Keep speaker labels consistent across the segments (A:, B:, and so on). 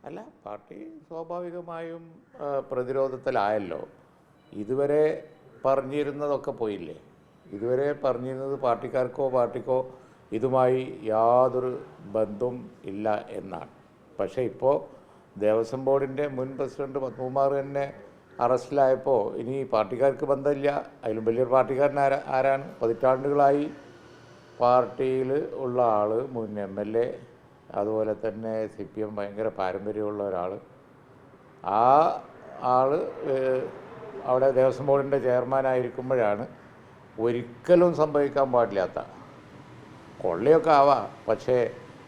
A: അല്ല, പാർട്ടി സ്വാഭാവികമായും പ്രതിരോധത്തിലായല്ലോ. ഇതുവരെ പറഞ്ഞിരുന്നതൊക്കെ പോയില്ലേ. ഇതുവരെ പറഞ്ഞിരുന്നത് പാർട്ടിക്കോ ഇതുമായി യാതൊരു ബന്ധവും ഇല്ല എന്നാണ്. പക്ഷേ ഇപ്പോൾ ദേവസ്വം ബോർഡിൻ്റെ മുൻ പ്രസിഡന്റ് പത്മകുമാർ തന്നെ അറസ്റ്റിലായപ്പോൾ ഇനി പാർട്ടിക്കാർക്ക് ബന്ധമില്ല. അതിലും വലിയൊരു പാർട്ടിക്കാരൻ ആരാണ്? പതിറ്റാണ്ടുകളായി പാർട്ടിയിൽ ഉള്ള ആൾ, മുൻ MLA, അതുപോലെ തന്നെ CPM ഭയങ്കര പാരമ്പര്യമുള്ള ഒരാൾ. ആ ആൾ അവിടെ ദേവസ്വം ബോർഡിൻ്റെ ചെയർമാനായിരിക്കുമ്പോഴാണ് ഒരിക്കലും സംഭവിക്കാൻ പാടില്ലാത്ത, കൊള്ളയൊക്കെ ആവാം, പക്ഷേ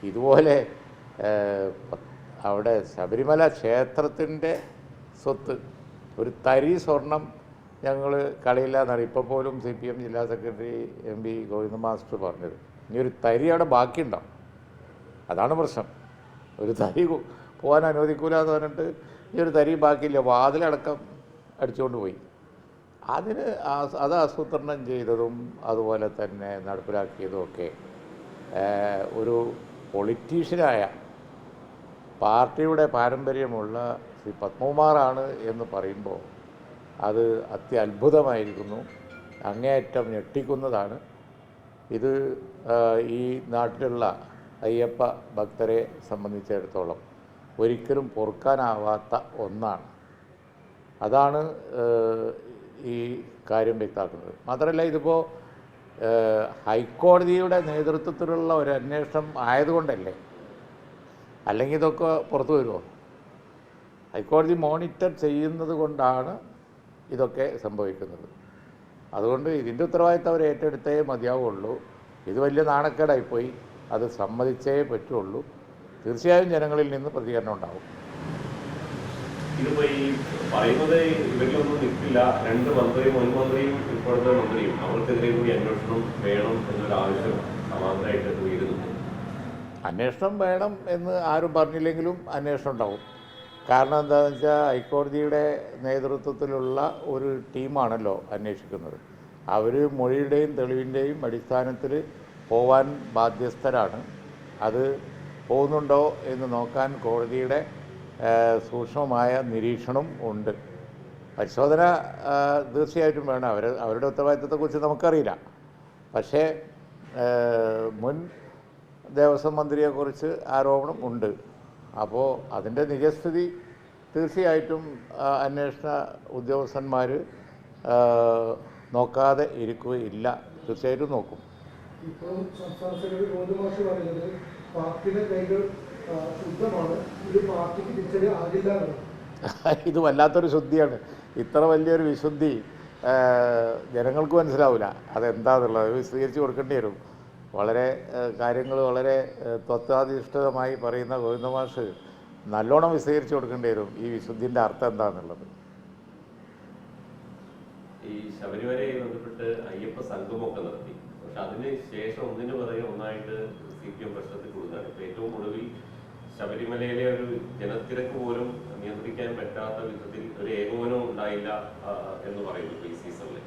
A: ഇതുപോലെ അവിടെ ശബരിമല ക്ഷേത്രത്തിൻ്റെ സ്വത്ത് ഒരു തരി സ്വർണം ഞങ്ങൾ കളിയില്ല എന്നാണ് ഇപ്പോൾ പോലും CPM ജില്ലാ സെക്രട്ടറി MP ഗോവിന്ദ മാസ്റ്റർ പറഞ്ഞത്. ഇനി ഒരു തരി അവിടെ ബാക്കിയുണ്ടാവും. അതാണ് പ്രശ്നം. ഒരു തരി പോകാൻ അനുവദിക്കൂല എന്ന് പറഞ്ഞിട്ട് ഈ ഒരു തരി ബാക്കിയില്ല, വാതിലടക്കം അടിച്ചുകൊണ്ട് പോയി. അത് ആസൂത്രണം ചെയ്തതും അതുപോലെ തന്നെ നടപ്പിലാക്കിയതുമൊക്കെ ഒരു പൊളിറ്റീഷ്യനായ പാർട്ടിയുടെ പാരമ്പര്യമുള്ള ശ്രീ പത്മകുമാറാണ് എന്ന് പറയുമ്പോൾ അത് അത്യത്ഭുതമായിരിക്കുന്നു, അങ്ങേയറ്റം ഞെട്ടിക്കുന്നതാണ്. ഇത് ഈ നാട്ടിലുള്ള അയ്യപ്പ ഭക്തരെ സംബന്ധിച്ചിടത്തോളം ഒരിക്കലും പൊറുക്കാനാവാത്ത ഒന്നാണ്. അതാണ് ഈ കാര്യം വ്യക്തമാക്കുന്നത്. മാത്രമല്ല, ഇതിപ്പോൾ ഹൈക്കോടതിയുടെ നേതൃത്വത്തിലുള്ള ഒരു അന്വേഷണം ആയതുകൊണ്ടല്ലേ, അല്ലെങ്കിൽ ഇതൊക്കെ പുറത്തു വരുമോ? ഹൈക്കോടതി മോണിറ്റർ ചെയ്യുന്നത് കൊണ്ടാണ് ഇതൊക്കെ സംഭവിക്കുന്നത്. അതുകൊണ്ട് ഇതിൻ്റെ ഉത്തരവാദിത്തം അവർ ഏറ്റെടുത്തേ മതിയാവുള്ളൂ. ഇത് വലിയ നാണക്കേടായിപ്പോയി, അത് സമ്മതിച്ചേ പറ്റുള്ളൂ. തീർച്ചയായും ജനങ്ങളിൽ നിന്ന് പ്രതികരണം ഉണ്ടാവും.
B: ഇതിപ്പോൾ ഈ പറയുന്നത് ഇവരിലൊന്നും നിൽക്കില്ല. രണ്ട് മന്ത്രിയും മുൻ മന്ത്രിയും ഇപ്പോഴത്തെ മന്ത്രിയും അവർക്കെതിരെ കൂടി അന്വേഷണം വേണം എന്നൊരു ആവശ്യം സമാന്തരമായിട്ട് ഉയരുന്നുണ്ട്.
A: അന്വേഷണം വേണം എന്ന് ആരും പറഞ്ഞില്ലെങ്കിലും അന്വേഷണം ഉണ്ടാവും. കാരണം എന്താണെന്ന് വെച്ചാൽ ഹൈക്കോടതിയുടെ നേതൃത്വത്തിലുള്ള ഒരു ടീമാണല്ലോ അന്വേഷിക്കുന്നത്. അവർ മൊഴിയുടെയും തെളിവിൻ്റെയും അടിസ്ഥാനത്തിൽ പോവാൻ ബാധ്യസ്ഥരാണ്. അത് പോകുന്നുണ്ടോ എന്ന് നോക്കാൻ കോടതിയുടെ സൂക്ഷ്മമായ നിരീക്ഷണം ഉണ്ട്. പരിശോധന തീർച്ചയായിട്ടും വേണം. അവരുടെ ഉത്തരവാദിത്തത്തെക്കുറിച്ച് നമുക്കറിയില്ല. പക്ഷേ മുൻ ദേവസ്വം മന്ത്രിയെക്കുറിച്ച് ആരോപണം ഉണ്ട്. അപ്പോൾ അതിൻ്റെ നിജസ്ഥിതി തീർച്ചയായിട്ടും അന്വേഷണ ഉദ്യോഗസ്ഥന്മാർ നോക്കാതെ ഇരിക്കുകയില്ല, തീർച്ചയായിട്ടും നോക്കും.
C: ഇപ്പോൾ സംസ്ഥാന സെക്രട്ടറി ഗോവിന്ദ മാസ്റ്റർ പറയുന്നത് പാർട്ടിയുടെ കൈകൾ ശുദ്ധമാണ്, ഇത് പാർട്ടിക്ക് തിരിച്ചടി ആകില്ല.
A: ഇത് വല്ലാത്തൊരു ശുദ്ധിയാണ്. ഇത്ര വലിയൊരു വിശുദ്ധി ജനങ്ങൾക്ക് മനസ്സിലാവില്ല അതെന്താണെന്നുള്ളത്. വിശദീകരിച്ച് കൊടുക്കേണ്ടി വരും. വളരെ കാര്യങ്ങൾ വളരെ തത്വാധിഷ്ഠിതമായി പറയുന്ന ഗോവിന്ദ മാഷ് നല്ലോണം വിശദീകരിച്ച് കൊടുക്കേണ്ടി വരും ഈ വിശുദ്ധിൻ്റെ അർത്ഥം എന്താണെന്നുള്ളത്.
B: ഈ ശബരിമലയെ ബന്ധപ്പെട്ട് അയ്യപ്പ സംഗമമൊക്കെ നടത്തി. പക്ഷെ അതിന് ശേഷം ഒന്നിനു പുറകെ ഒന്നായിട്ട് CPM പ്രശ്നത്തിൽ കൊടുക്കുകയാണ്. ഇപ്പോൾ ഏറ്റവും ഒടുവിൽ ശബരിമലയിലെ ഒരു ജനത്തിരക്ക് പോലും നിയന്ത്രിക്കാൻ പറ്റാത്ത വിധത്തിൽ ഒരു ഏകോപനവും ഉണ്ടായില്ല എന്ന് പറയുന്നു ഈ സീസണിൽ.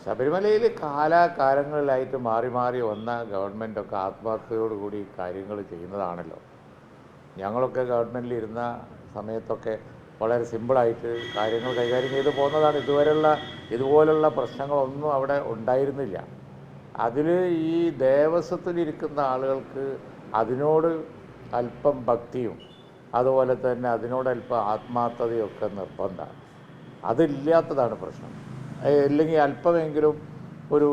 A: ശബരിമലയിൽ കാലാകാലങ്ങളിലായിട്ട് മാറി മാറി വന്ന ഗവൺമെൻറ്റൊക്കെ ആത്മാർത്ഥതയോടുകൂടി കാര്യങ്ങൾ ചെയ്യുന്നതാണല്ലോ. ഞങ്ങളൊക്കെ ഗവൺമെൻറ്റിലിരുന്ന സമയത്തൊക്കെ വളരെ സിമ്പിളായിട്ട് കാര്യങ്ങൾ കൈകാര്യം ചെയ്ത് പോകുന്നതാണ്. ഇതുപോലുള്ള പ്രശ്നങ്ങളൊന്നും അവിടെ ഉണ്ടായിരുന്നില്ല. അതിൽ ഈ ദേവസ്വത്തിലിരിക്കുന്ന ആളുകൾക്ക് അതിനോട് അല്പം ഭക്തിയും അതുപോലെ തന്നെ അതിനോട് അല്പം ആത്മാർത്ഥതയൊക്കെ നിർബന്ധമാണ്. അതില്ലാത്തതാണ് പ്രശ്നം. അല്ലെങ്കിൽ അല്പമെങ്കിലും ഒരു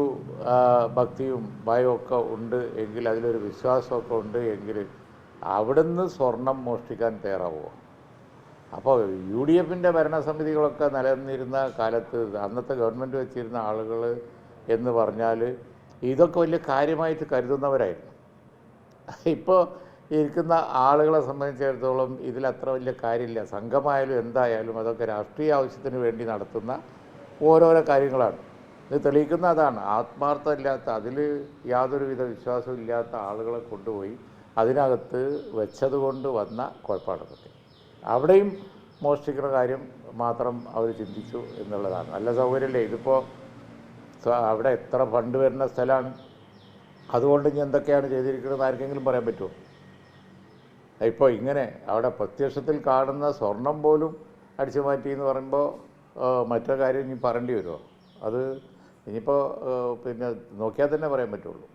A: ഭക്തിയും ഭയമൊക്കെ ഉണ്ട് എങ്കിൽ, അതിലൊരു വിശ്വാസമൊക്കെ ഉണ്ട് എങ്കിൽ അവിടുന്ന് സ്വർണം മോഷ്ടിക്കാൻ തയ്യാറാവുമോ? അപ്പോൾ UDFൻ്റെ ഭരണസമിതികളൊക്കെ നിലനിന്നിരുന്ന കാലത്ത് അന്നത്തെ ഗവൺമെൻറ് വെച്ചിരുന്ന ആളുകൾ എന്ന് പറഞ്ഞാൽ ഇതൊക്കെ വലിയ കാര്യമായിട്ട് കരുതുന്നവരായിരുന്നു. ഇപ്പോൾ ഇരിക്കുന്ന ആളുകളെ സംബന്ധിച്ചിടത്തോളം ഇതിലത്ര വലിയ കാര്യമില്ല. സംഘമായാലും എന്തായാലും അതൊക്കെ രാഷ്ട്രീയ ആവശ്യത്തിന് വേണ്ടി നടത്തുന്ന ഓരോരോ കാര്യങ്ങളാണ്. ഇത് തെളിയിക്കുന്ന അതാണ്. ആത്മാർത്ഥമില്ലാത്ത, അതിൽ യാതൊരുവിധ വിശ്വാസവും ഇല്ലാത്ത ആളുകളെ കൊണ്ടുപോയി അതിനകത്ത് വെച്ചതുകൊണ്ട് വന്ന കുഴപ്പമാണതൊക്കെ. അവിടെയും മോഷ്ടിക്കുന്ന കാര്യം മാത്രം അവർ ചിന്തിച്ചു എന്നുള്ളതാണ്. നല്ല സൗകര്യമല്ലേ ഇതിപ്പോൾ. അവിടെ എത്ര ഫണ്ട് വരുന്ന സ്ഥലമാണ്. അതുകൊണ്ട് ഇനി എന്തൊക്കെയാണ് ചെയ്തിരിക്കുന്നത് ആർക്കെങ്കിലും പറയാൻ പറ്റുമോ? ഇപ്പോൾ ഇങ്ങനെ അവിടെ പ്രത്യക്ഷത്തിൽ കാണുന്ന സ്വർണം പോലും അടിച്ചു മാറ്റി എന്ന് പറയുമ്പോൾ മറ്റൊരു കാര്യം ഇനി പറയേണ്ടി വരുമോ? അത് ഇനിയിപ്പോൾ പിന്നെ നോക്കിയാൽ തന്നെ പറയാൻ പറ്റുള്ളൂ.